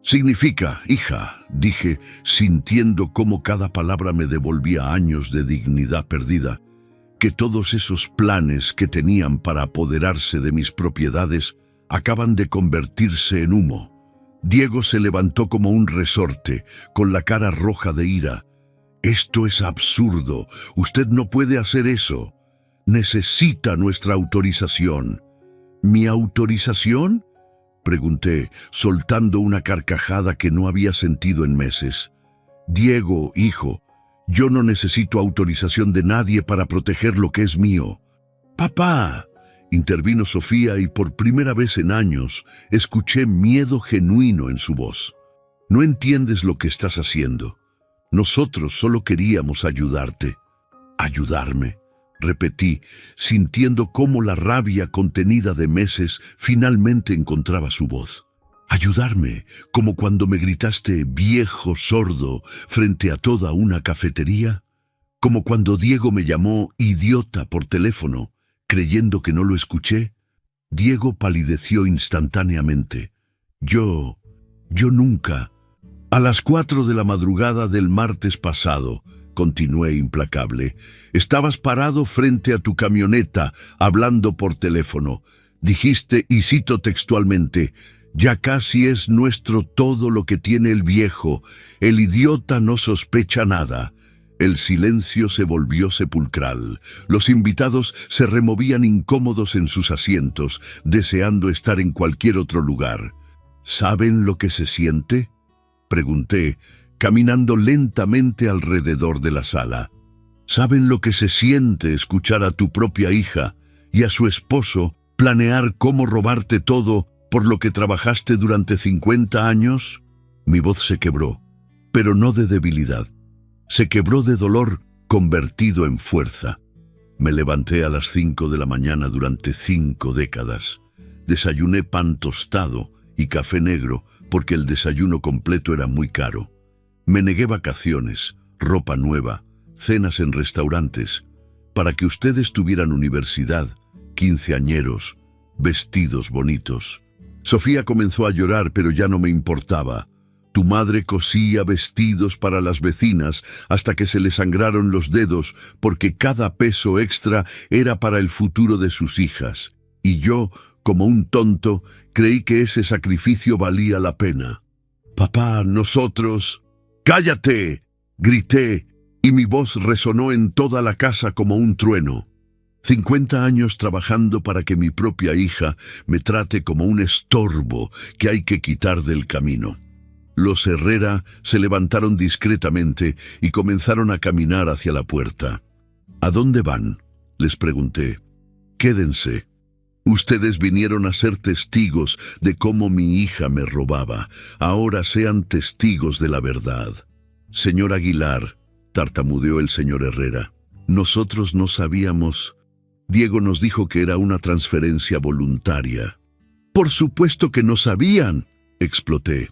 «Significa, hija», dije, sintiendo cómo cada palabra me devolvía años de dignidad perdida, «que todos esos planes que tenían para apoderarse de mis propiedades acaban de convertirse en humo». Diego se levantó como un resorte, con la cara roja de ira. «Esto es absurdo. Usted no puede hacer eso. Necesita nuestra autorización». «¿Mi autorización?», pregunté, soltando una carcajada que no había sentido en meses. «Diego, hijo, yo no necesito autorización de nadie para proteger lo que es mío». «Papá», intervino Sofía y por primera vez en años escuché miedo genuino en su voz. «No entiendes lo que estás haciendo. Nosotros solo queríamos ayudarte». «¿Ayudarme?», repetí, sintiendo cómo la rabia contenida de meses finalmente encontraba su voz. «¿Ayudarme? Como cuando me gritaste viejo sordo frente a toda una cafetería? ¿Como cuando Diego me llamó idiota por teléfono, creyendo que no lo escuché?» Diego palideció instantáneamente. Yo nunca. «A las 4 de la madrugada del martes pasado», continué implacable, «estabas parado frente a tu camioneta, hablando por teléfono. Dijiste, y cito textualmente, «Ya casi es nuestro todo lo que tiene el viejo. El idiota no sospecha nada». El silencio se volvió sepulcral. Los invitados se removían incómodos en sus asientos, deseando estar en cualquier otro lugar. ¿Saben lo que se siente?, pregunté, caminando lentamente alrededor de la sala. ¿Saben lo que se siente escuchar a tu propia hija y a su esposo planear cómo robarte todo por lo que trabajaste durante 50 años? Mi voz se quebró, pero no de debilidad. Se quebró de dolor convertido en fuerza. Me levanté a las 5 de la mañana durante 5 décadas. Desayuné pan tostado y café negro porque el desayuno completo era muy caro. Me negué vacaciones, ropa nueva, cenas en restaurantes, para que ustedes tuvieran universidad, quinceañeros, vestidos bonitos. Sofía comenzó a llorar, pero ya no me importaba. Tu madre cosía vestidos para las vecinas hasta que se le sangraron los dedos porque cada peso extra era para el futuro de sus hijas. Y yo, como un tonto, creí que ese sacrificio valía la pena. Papá, nosotros... ¡Cállate!, grité, y mi voz resonó en toda la casa como un trueno. 50 años trabajando para que mi propia hija me trate como un estorbo que hay que quitar del camino. Los Herrera se levantaron discretamente y comenzaron a caminar hacia la puerta. ¿A dónde van?, les pregunté. Quédense. Ustedes vinieron a ser testigos de cómo mi hija me robaba. Ahora sean testigos de la verdad. Señor Aguilar, tartamudeó el señor Herrera. Nosotros no sabíamos. Diego nos dijo que era una transferencia voluntaria. Por supuesto que no sabían, exploté.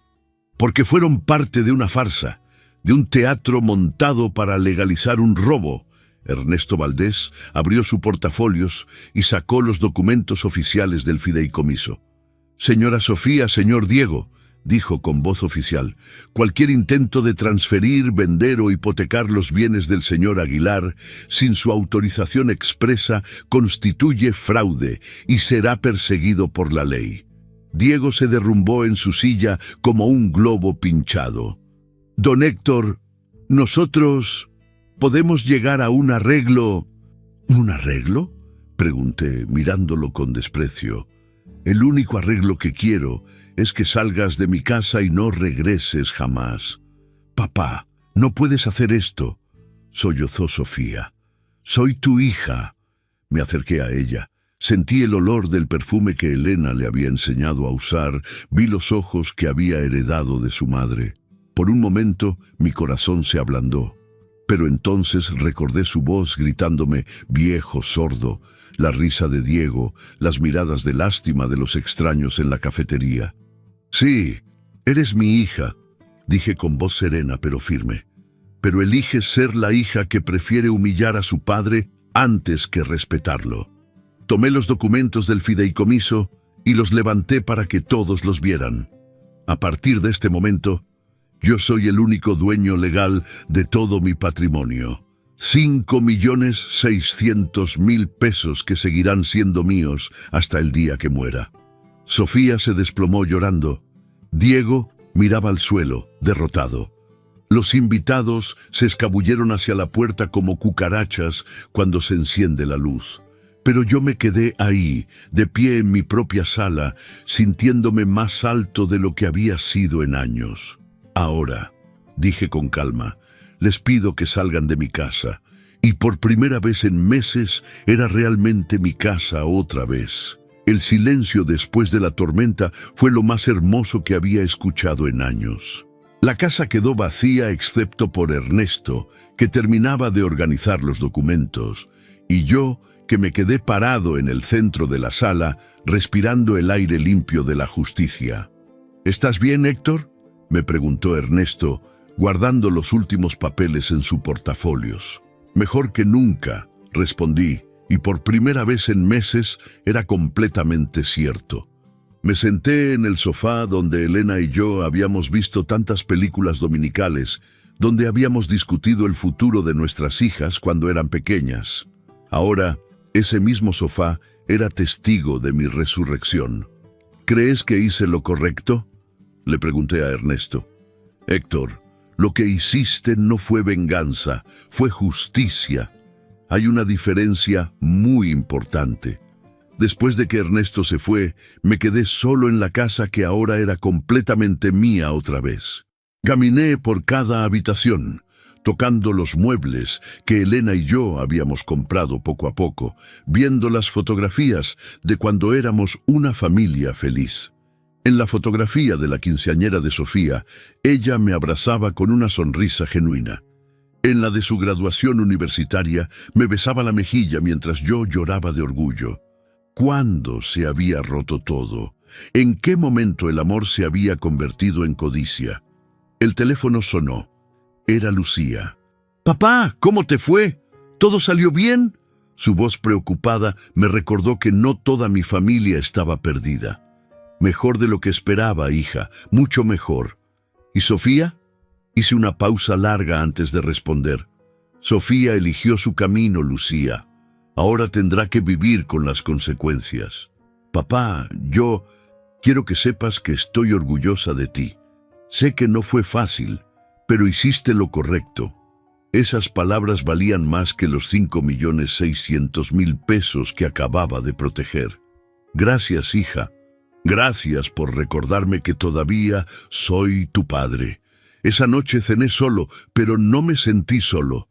Porque fueron parte de una farsa, de un teatro montado para legalizar un robo. Ernesto Valdés abrió su portafolios y sacó los documentos oficiales del fideicomiso. Señora Sofía, señor Diego, dijo con voz oficial, cualquier intento de transferir, vender o hipotecar los bienes del señor Aguilar sin su autorización expresa constituye fraude y será perseguido por la ley. Diego se derrumbó en su silla como un globo pinchado. Don Héctor, nosotros podemos llegar a un arreglo. ¿Un arreglo?, pregunté, mirándolo con desprecio. El único arreglo que quiero es que salgas de mi casa y no regreses jamás. Papá, no puedes hacer esto, sollozó Sofía. Soy tu hija. Me acerqué a ella. Sentí el olor del perfume que Elena le había enseñado a usar, vi los ojos que había heredado de su madre. Por un momento mi corazón se ablandó, pero entonces recordé su voz gritándome viejo sordo, la risa de Diego, las miradas de lástima de los extraños en la cafetería. Sí, eres mi hija, dije con voz serena pero firme, pero eliges ser la hija que prefiere humillar a su padre antes que respetarlo. Tomé los documentos del fideicomiso y los levanté para que todos los vieran. A partir de este momento, yo soy el único dueño legal de todo mi patrimonio. 5.600.000 pesos que seguirán siendo míos hasta el día que muera. Sofía se desplomó llorando. Diego miraba al suelo, derrotado. Los invitados se escabulleron hacia la puerta como cucarachas cuando se enciende la luz. Pero yo me quedé ahí, de pie en mi propia sala, sintiéndome más alto de lo que había sido en años. Ahora, dije con calma, les pido que salgan de mi casa. Y por primera vez en meses era realmente mi casa otra vez. El silencio después de la tormenta fue lo más hermoso que había escuchado en años. La casa quedó vacía excepto por Ernesto, que terminaba de organizar los documentos, y yo, que me quedé parado en el centro de la sala, respirando el aire limpio de la justicia. ¿Estás bien, Héctor?, me preguntó Ernesto, guardando los últimos papeles en su portafolios. Mejor que nunca, respondí, y por primera vez en meses era completamente cierto. Me senté en el sofá donde Elena y yo habíamos visto tantas películas dominicales, donde habíamos discutido el futuro de nuestras hijas cuando eran pequeñas. Ahora, ese mismo sofá era testigo de mi resurrección. ¿Crees que hice lo correcto?, le pregunté a Ernesto. Héctor, Lo que hiciste no fue venganza, fue justicia. Hay una diferencia muy importante. Después de que Ernesto se fue, me quedé solo en la casa que ahora era completamente mía otra vez. Caminé por cada habitación, tocando los muebles que Elena y yo habíamos comprado poco a poco, viendo las fotografías de cuando éramos una familia feliz. En la fotografía de la quinceañera de Sofía, ella me abrazaba con una sonrisa genuina. En la de su graduación universitaria, me besaba la mejilla mientras yo lloraba de orgullo. ¿Cuándo se había roto todo? ¿En qué momento el amor se había convertido en codicia? El teléfono sonó. Era Lucía. «Papá, ¿cómo te fue? ¿Todo salió bien?» Su voz preocupada me recordó que no toda mi familia estaba perdida. «Mejor de lo que esperaba, hija, mucho mejor». «¿Y Sofía?» Hice una pausa larga antes de responder. «Sofía eligió su camino, Lucía. Ahora tendrá que vivir con las consecuencias. Papá, yo quiero que sepas que estoy orgullosa de ti. Sé que no fue fácil, pero hiciste lo correcto». Esas palabras valían más que los 5.600.000 pesos que acababa de proteger. «Gracias, hija. Gracias por recordarme que todavía soy tu padre. Esa noche cené solo, pero no me sentí solo.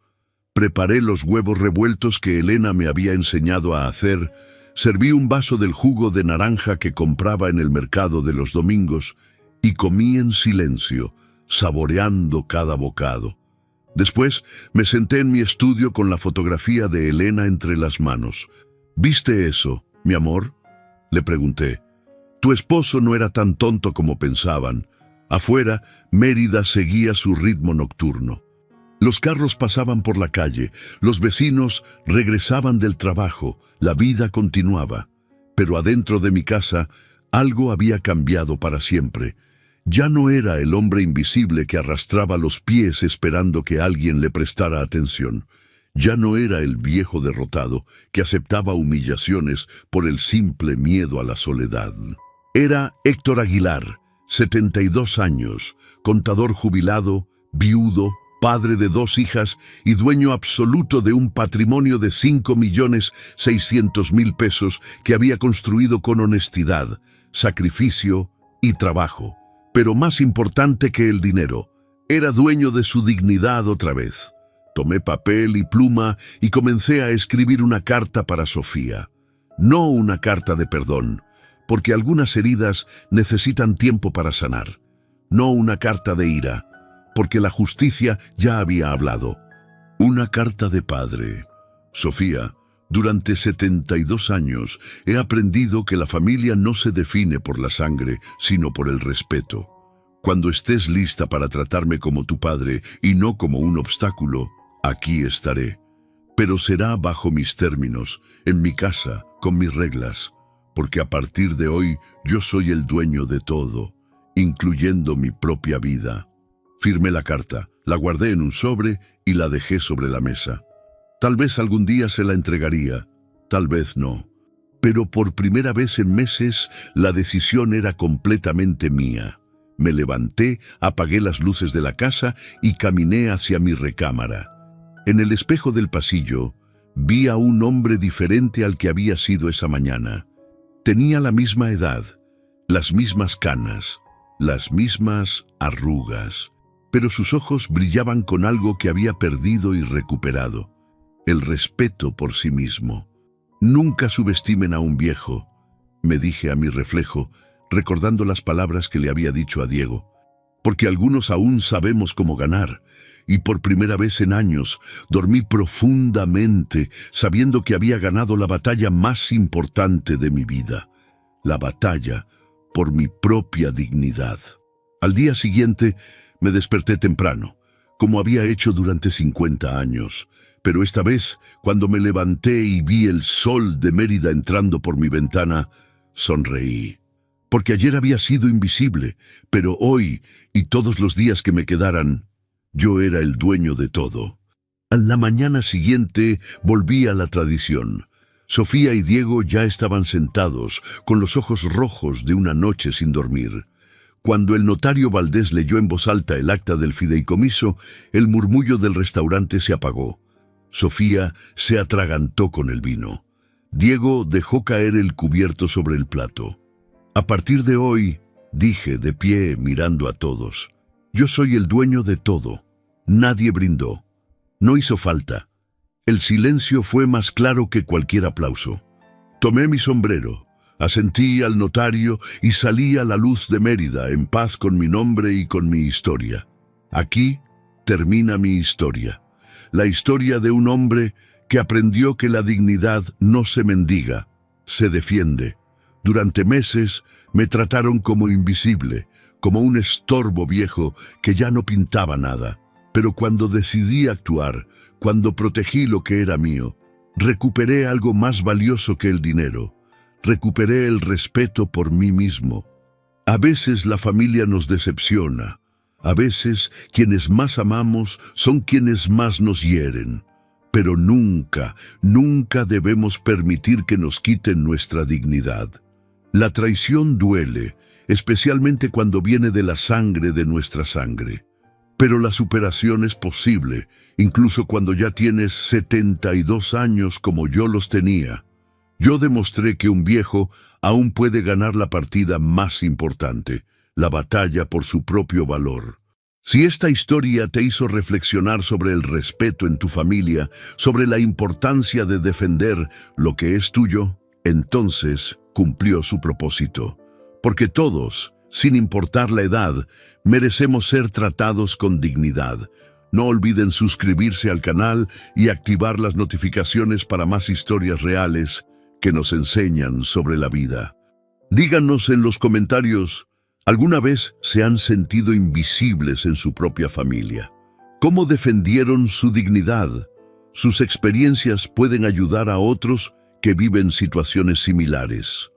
Preparé los huevos revueltos que Elena me había enseñado a hacer, serví un vaso del jugo de naranja que compraba en el mercado de los domingos y comí en silencio, saboreando cada bocado. Después me senté en mi estudio con la fotografía de Elena entre las manos. «¿Viste eso, mi amor?», le pregunté. «Tu esposo no era tan tonto como pensaban». Afuera, Mérida seguía su ritmo nocturno. Los carros pasaban por la calle, los vecinos regresaban del trabajo, la vida continuaba. Pero adentro de mi casa, algo había cambiado para siempre. Ya no era el hombre invisible que arrastraba los pies esperando que alguien le prestara atención. Ya no era el viejo derrotado que aceptaba humillaciones por el simple miedo a la soledad. Era Héctor Aguilar, 72 años, contador jubilado, viudo, padre de 2 hijas y dueño absoluto de un patrimonio de 5.600.000 pesos que había construido con honestidad, sacrificio y trabajo. Pero más importante que el dinero, era dueño de su dignidad otra vez. Tomé papel y pluma y comencé a escribir una carta para Sofía. No una carta de perdón, porque algunas heridas necesitan tiempo para sanar. No una carta de ira, porque la justicia ya había hablado. Una carta de padre. Sofía, durante 72 años he aprendido que la familia no se define por la sangre, sino por el respeto. Cuando estés lista para tratarme como tu padre y no como un obstáculo, aquí estaré. Pero será bajo mis términos, en mi casa, con mis reglas. Porque a partir de hoy yo soy el dueño de todo, incluyendo mi propia vida. Firmé la carta, la guardé en un sobre y la dejé sobre la mesa. Tal vez algún día se la entregaría, tal vez no. Pero por primera vez en meses la decisión era completamente mía. Me levanté, apagué las luces de la casa y caminé hacia mi recámara. En el espejo del pasillo vi a un hombre diferente al que había sido esa mañana. Tenía la misma edad, las mismas canas, las mismas arrugas, pero sus ojos brillaban con algo que había perdido y recuperado, el respeto por sí mismo. «Nunca subestimen a un viejo», me dije a mi reflejo, recordando las palabras que le había dicho a Diego, porque algunos aún sabemos cómo ganar, y por primera vez en años dormí profundamente sabiendo que había ganado la batalla más importante de mi vida, la batalla por mi propia dignidad. Al día siguiente me desperté temprano, como había hecho durante 50 años, pero esta vez, cuando me levanté y vi el sol de Mérida entrando por mi ventana, sonreí. Porque ayer había sido invisible, pero hoy y todos los días que me quedaran, yo era el dueño de todo. A la mañana siguiente volví a la tradición. Sofía y Diego ya estaban sentados, con los ojos rojos de una noche sin dormir. Cuando el notario Valdés leyó en voz alta el acta del fideicomiso, el murmullo del restaurante se apagó. Sofía se atragantó con el vino. Diego dejó caer el cubierto sobre el plato. A partir de hoy, dije de pie mirando a todos, yo soy el dueño de todo. Nadie brindó. No hizo falta. El silencio fue más claro que cualquier aplauso. Tomé mi sombrero, asentí al notario y salí a la luz de Mérida en paz con mi nombre y con mi historia. Aquí termina mi historia. La historia de un hombre que aprendió que la dignidad no se mendiga, se defiende. Durante meses me trataron como invisible, como un estorbo viejo que ya no pintaba nada. Pero cuando decidí actuar, cuando protegí lo que era mío, recuperé algo más valioso que el dinero. Recuperé el respeto por mí mismo. A veces la familia nos decepciona. A veces quienes más amamos son quienes más nos hieren. Pero nunca, nunca debemos permitir que nos quiten nuestra dignidad. La traición duele, especialmente cuando viene de la sangre de nuestra sangre. Pero la superación es posible, incluso cuando ya tienes 72 años como yo los tenía. Yo demostré que un viejo aún puede ganar la partida más importante, la batalla por su propio valor. Si esta historia te hizo reflexionar sobre el respeto en tu familia, sobre la importancia de defender lo que es tuyo, entonces cumplió su propósito. Porque todos, sin importar la edad, merecemos ser tratados con dignidad. No olviden suscribirse al canal y activar las notificaciones para más historias reales que nos enseñan sobre la vida. Díganos en los comentarios, ¿alguna vez se han sentido invisibles en su propia familia? ¿Cómo defendieron su dignidad? Sus experiencias pueden ayudar a otros que viven situaciones similares.